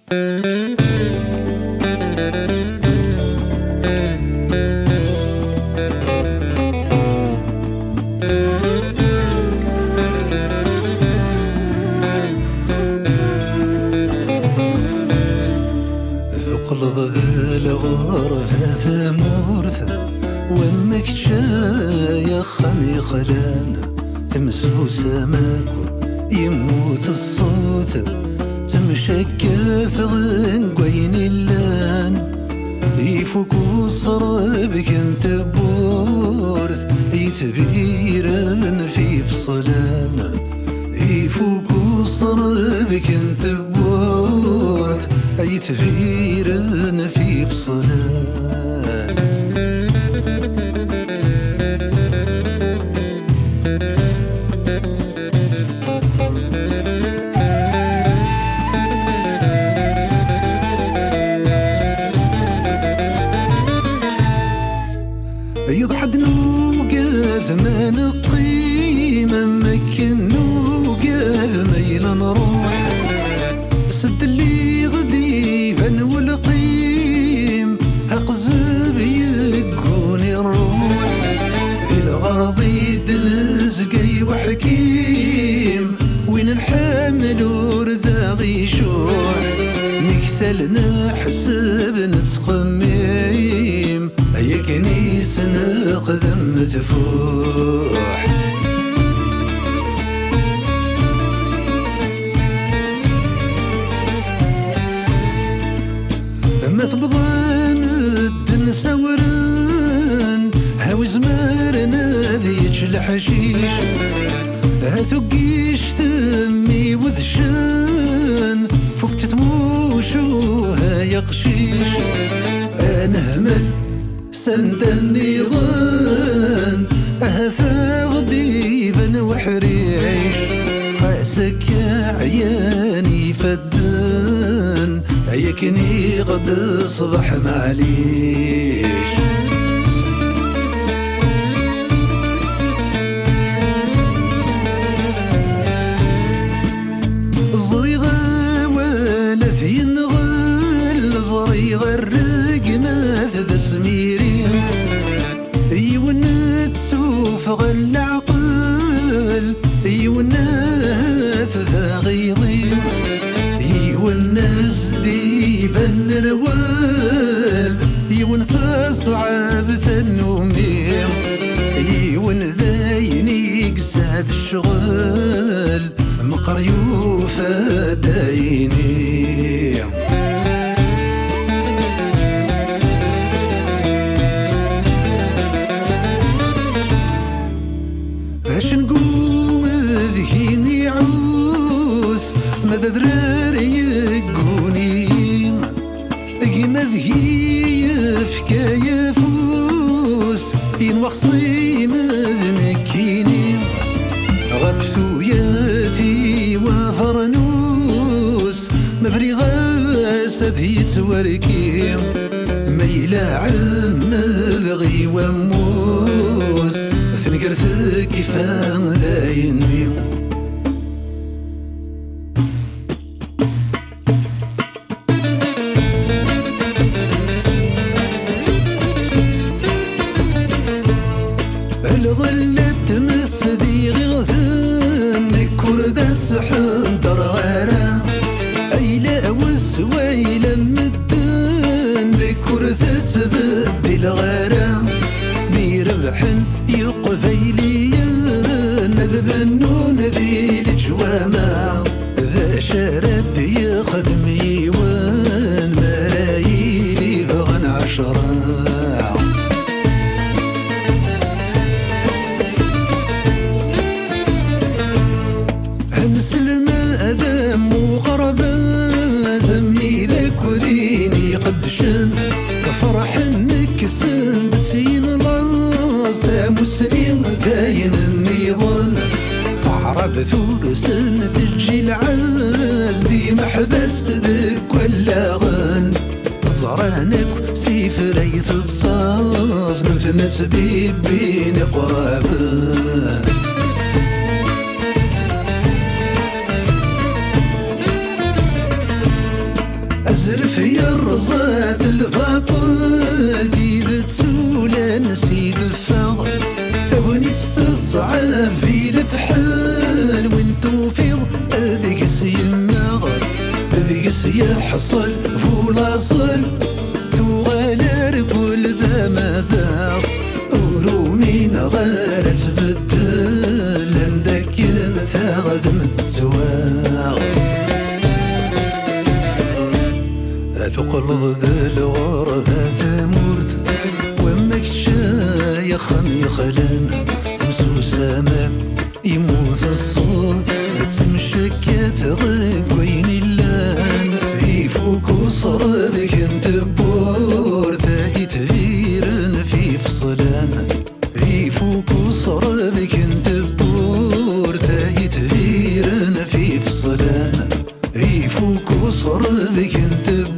ذوق الغرفة ثمورثة وامك جاية خمي خلان تمسو سماك يموت الصوت تمشكث غنقوين اللان يفوك وصربك انت بورث يتبيرن في فصلان يفوك وصربك انت بورث يتبيرن في فصلان يضحد نوقاذ ما نقيم مكن نوقاذ ميلا نروح سد اللي غديفا والقيم اقزب يكون الروح في الغرض يدلزقي وحكيم وين الحامل ورذاغي شوح نكثلنا حسب نتخميم يا كنيس نخدم تفوح ما تبضان الدنسا ورن هاو زمارنا ذيك الحشيش هاثقيش تمي وذشان فوق تتموشوها يقشيش انا همل سندني ظن أهثا غديبا وحريش خاسك يا عياني فدن يكني غد صبح معليش زريغة ولا في نغل زريغة الرقمة ذا سميري يونت غل عقل يونات ذا غيظي يونس ديبن الوال يونث صعب النوميم يون ذايني قساد الشغل مقريوفة دايني اش نقوم ذهيني عوس ماذا ذراري يقوني قيمة ذهي فكاية فوس ينوخصي مذنكيني غبثو ياتي وفرنوس مفري غاس ذي توركي ميلا علم ذغي وموس ثنقرث كيفان ذا ينمي الظل تمس ذي غثن كرد السحن درغارة أيلا وسويلا مدن لكرث تبدي الغارة ميربحن يقفيليا نذب النون ذي الجوامع ذا شرد يخدم يوان مرايلي بغن عشرة همسلم أذام وغربا زمي ذاك وديني قدشن كفرح انك سندسين لاص ذا مسلم ذاين النيضان فعرب ثورس تجي العز ذي محبس ذك ولا غن زرانك سيف ريث تصاص نثنت بين قرابان رزات الباطل ديبت سولا نسيد الثغر ثواني استصعب في الفحل وانتو في ذيك سيماغ ذيك سيحصل فولاصل ثوالر كل ذا ماذا ولو مين غير تبدل عندك مثاغ متسواغ ثقل ذا الغرب ثمورت ومك شاي خمي خلان ثمسو سامك يموت الصوت تمشك تغيق وين اللان يفوك وصربك انت بور ثاقي تغيرن في فصلان يفوك وصربك انت بور ثاقي تغيرن في فصلان يفوك وصربك انت